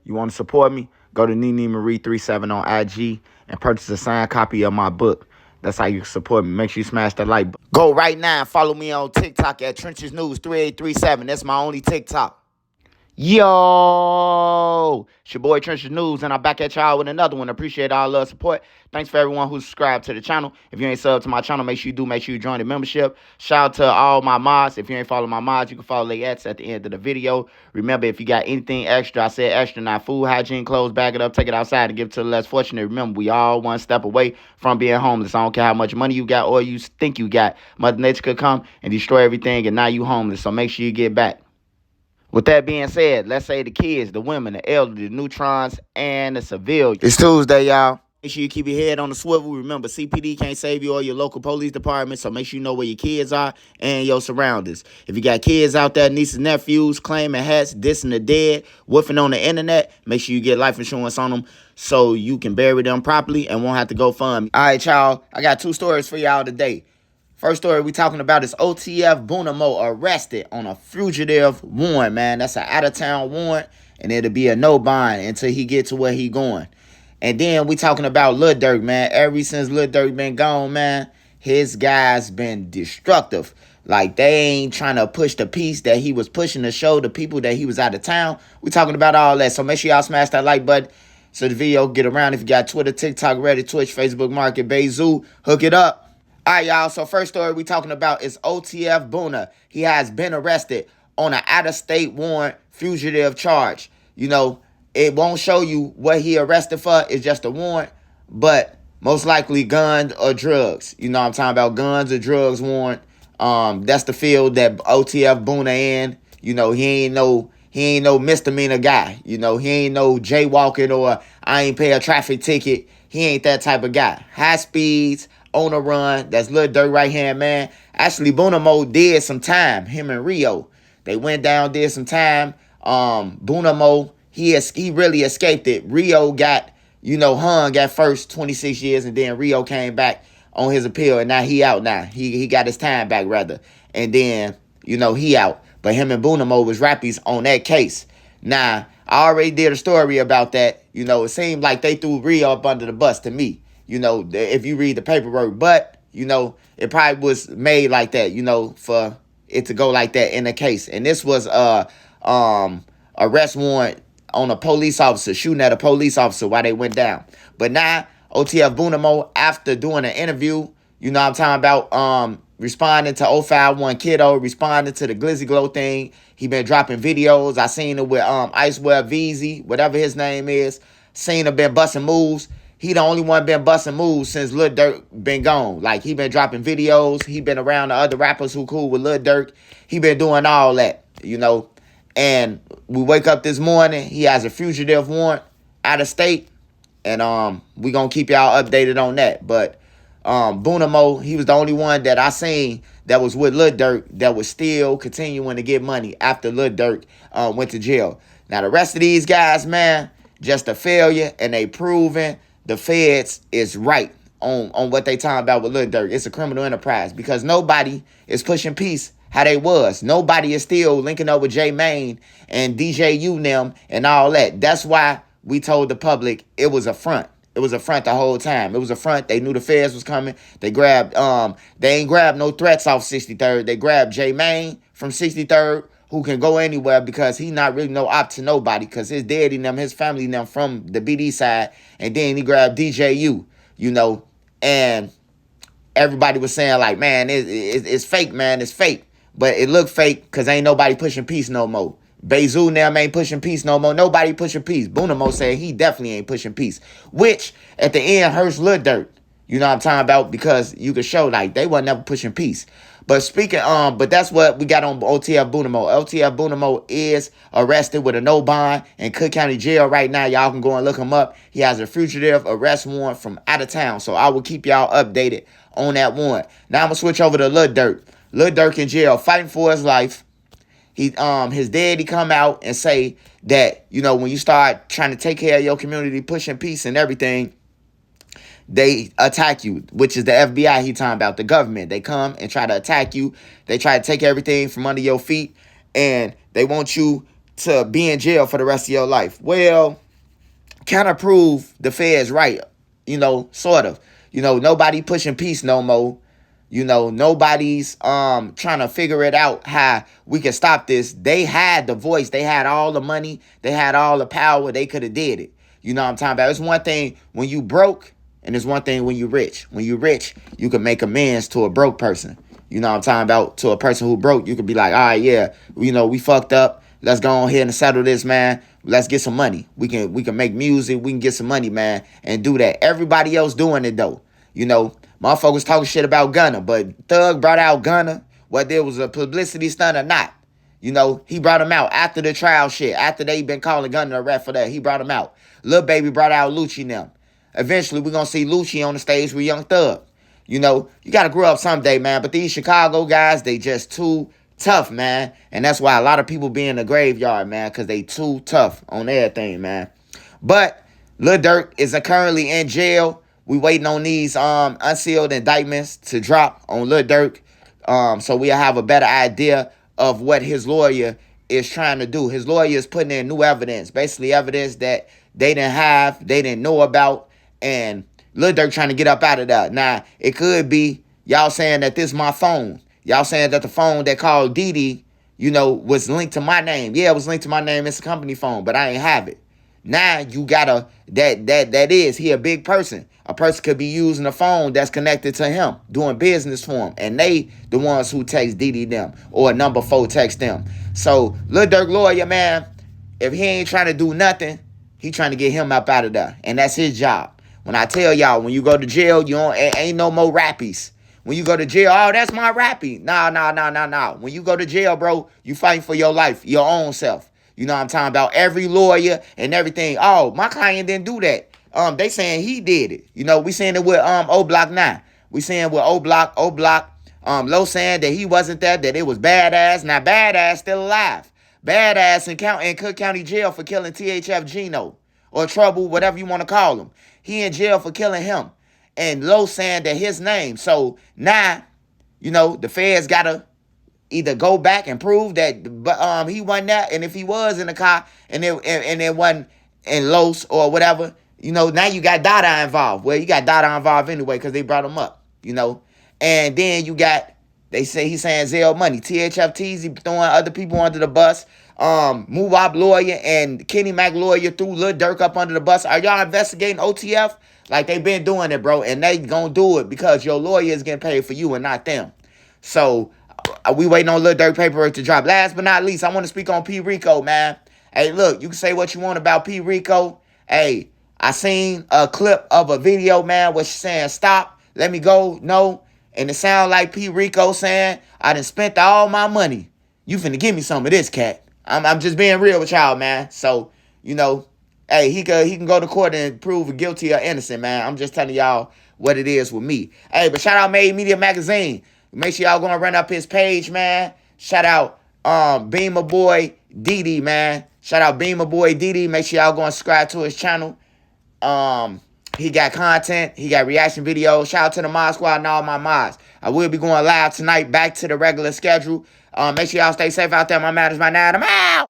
You want to support me? Go to Nene Marie 37 on IG and purchase a signed copy of my book. That's how you support me. Make sure you smash that like button. Go right now and follow me on TikTok at Trenches News 3837. That's my only TikTok. Yo, it's your boy Trenches News, and I'm back at y'all with another one. Appreciate all love support. Thanks for everyone who subscribed to the channel. If you ain't subbed to my channel, make sure you do. Make sure you join the membership. Shout out to all my mods. If you ain't follow my mods, you can follow their ads at the end of the video. Remember, if you got anything extra, I said extra, not food, hygiene, clothes, bag it up, take it outside, and give it to the less fortunate. Remember, we all one step away from being homeless. I don't care how much money you got or you think you got. Mother Nature could come and destroy everything, and now you homeless. So make sure you get back. With that being said, let's say the kids, the women, the elderly, the neutrons, and the civilians. It's Tuesday, y'all. Make sure you keep your head on the swivel. Remember, CPD can't save you or your local police department, so make sure you know where your kids are and your surroundings. If you got kids out there, nieces, nephews, claiming hats, dissing the dead, woofing on the internet, make sure you get life insurance on them so you can bury them properly and won't have to go fund me. All right, y'all, I got two stories for y'all today. First story we talking about is OTF Boonie Moe arrested on a fugitive warrant, man. That's an out-of-town warrant, and it'll be a no bond until he get to where he going. And then we talking about Lil Durk, man. Ever since Lil Durk been gone, man, his guys been destructive. Like, they ain't trying to push the piece that he was pushing to show the people that he was out of town. We talking about all that. So make sure y'all smash that like button so the video get around. If you got Twitter, TikTok, Reddit, Twitch, Facebook Market, Bayzoo, hook it up. All right, y'all, so first story we talking about is OTF Boonie. He has been arrested on an out-of-state warrant fugitive charge. You know, it won't show you what he arrested for. It's just a warrant, but most likely guns or drugs. You know what I'm talking about, guns or drugs warrant. That's the field that OTF Boonie in. You know, he ain't no misdemeanor guy. You know, he ain't no jaywalking or I ain't pay a traffic ticket. He ain't that type of guy. High speeds, on a run. That's Lil Durk right hand, man. Actually, Boonie Moe did some time. Him and Rio, they went down, did some time. Boonie Moe, he really escaped it. Rio got, hung at first 26 years, and then Rio came back on his appeal, and now he out now. He got his time back, rather. And then, he out. But him and Boonie Moe was rappies on that case. Now, I already did a story about that. It seemed like they threw Rio up under the bus to me. If you read the paperwork, but, it probably was made like that, for it to go like that in the case. And this was arrest warrant on a police officer, shooting at a police officer while they went down. But now, OTF Boonie Moe, after doing an interview, I'm talking about responding to 051 Kiddo, responding to the Glizzy Glow thing. He been dropping videos. I seen it with Iceware VZ, whatever his name is. Seen him been busting moves. He the only one been busting moves since Lil Durk been gone. Like, he been dropping videos. He been around the other rappers who cool with Lil Durk. He been doing all that, And we wake up this morning. He has a fugitive warrant out of state. And we gonna keep y'all updated on that. But Boonie Moe, he was the only one that I seen that was with Lil Durk that was still continuing to get money after Lil Durk went to jail. Now, the rest of these guys, man, just a failure, and they proving the feds is right on what they talking about with Lil Durk. It's a criminal enterprise because nobody is pushing peace how they was. Nobody is still linking up with J Mane and DJ U them and all that. That's why we told the public it was a front. It was a front the whole time. It was a front. They knew the feds was coming. They ain't grabbed no threats off 63rd. They grabbed J Mane from 63rd, who can go anywhere because he not really no op to nobody because his daddy and them, his family and them from the BD side. And then he grabbed DJU, and everybody was saying like, man, it's fake, man, it's fake. But it looked fake because ain't nobody pushing peace no more. Bayzoo now ain't pushing peace no more. Nobody pushing peace. Boonie Moe said he definitely ain't pushing peace, which at the end hurts Lil Durk. You know what I'm talking about? Because you could show like they wasn't never pushing peace. But speaking, but that's what we got on OTF Boonie Moe. OTF Boonie Moe is arrested with a no bond in Cook County Jail right now. Y'all can go and look him up. He has a fugitive arrest warrant from out of town. So I will keep y'all updated on that warrant. Now I'm gonna switch over to Lil Durk. Lil Durk in jail fighting for his life. His daddy come out and say that, when you start trying to take care of your community, pushing peace and everything, they attack you, which is the FBI he talking about, the government. They come and try to attack you. They try to take everything from under your feet, and they want you to be in jail for the rest of your life. Well, kind of prove the feds right, sort of. Nobody pushing peace no more. Nobody's trying to figure it out how we can stop this. They had the voice, they had all the money, they had all the power, they could have did it. You know what I'm talking about? It's one thing when you broke, and it's one thing when you rich. When you rich, you can make amends to a broke person. You know what I'm talking about? To a person who broke, you could be like, all right, yeah, we fucked up. Let's go on here and settle this, man. Let's get some money. We can make music. We can get some money, man, and do that. Everybody else doing it, though. Motherfuckers talking shit about Gunna, but Thug brought out Gunna, whether it was a publicity stunt or not. He brought him out after the trial shit. After they been calling Gunna a rat for that, he brought him out. Lil Baby brought out Lucci now. Eventually, we're going to see Lucci on the stage with Young Thug. You got to grow up someday, man. But these Chicago guys, they just too tough, man. And that's why a lot of people be in the graveyard, man, because they too tough on everything, man. But Lil Durk is currently in jail. We waiting on these unsealed indictments to drop on Lil Durk, so we'll have a better idea of what his lawyer is trying to do. His lawyer is putting in new evidence, basically evidence that they didn't know about, and Lil Durk trying to get up out of that. Now, it could be y'all saying that this is my phone. Y'all saying that the phone that called Didi, was linked to my name. Yeah, it was linked to my name. It's a company phone, but I ain't have it. Now you gotta, he a big person. A person could be using a phone that's connected to him, doing business for him. And they the ones who text Didi them or number 4 text them. So Lil Durk lawyer, man, if he ain't trying to do nothing, he trying to get him up out of there. And that's his job. When I tell y'all, when you go to jail, ain't no more rappies. When you go to jail, oh, that's my rappy. Nah. When you go to jail, bro, you fighting for your life, your own self. You know what I'm talking about? Every lawyer and everything. Oh, my client didn't do that. They saying he did it. We saying it with O Block 9. We saying with O Block, Low saying that he wasn't there, that it was Badass. Now Badass still alive. Badass in Cook County Jail for killing THF Gino or Trouble, whatever you want to call him. He in jail for killing him. And Low saying that his name. So now, the feds gotta either go back and prove that he wasn't there, and if he was in the car and it wasn't in Los or whatever, now you got Dada involved. Well, you got Dada involved anyway because they brought him up, And then you got, they say he's saying Zell Money. THF Teezy throwing other people under the bus. Move-Up lawyer and Kenny Mac lawyer threw Lil Durk up under the bus. Are y'all investigating OTF? Like they been doing it, bro. And they gonna do it because your lawyer is getting paid for you and not them. So we waiting on Lil Durk paperwork to drop. Last but not least, I want to speak on P. Rico, man. Hey, look, you can say what you want about P. Rico. Hey, I seen a clip of a video, man, where she's saying, stop, let me go, no. And it sound like P. Rico saying, I done spent all my money. You finna give me some of this, cat. I'm just being real with y'all, man. So, hey, he can go to court and prove guilty or innocent, man. I'm just telling y'all what it is with me. Hey, but shout out Made Media Magazine. Make sure y'all gonna run up his page, man. Shout out Beamer Boy Didi, man. Shout out Beamer Boy Didi. Make sure y'all go and subscribe to his channel. He got content. He got reaction videos. Shout out to the Mod Squad and all my mods. I will be going live tonight, back to the regular schedule. Make sure y'all stay safe out there. My man is my 9. I'm out.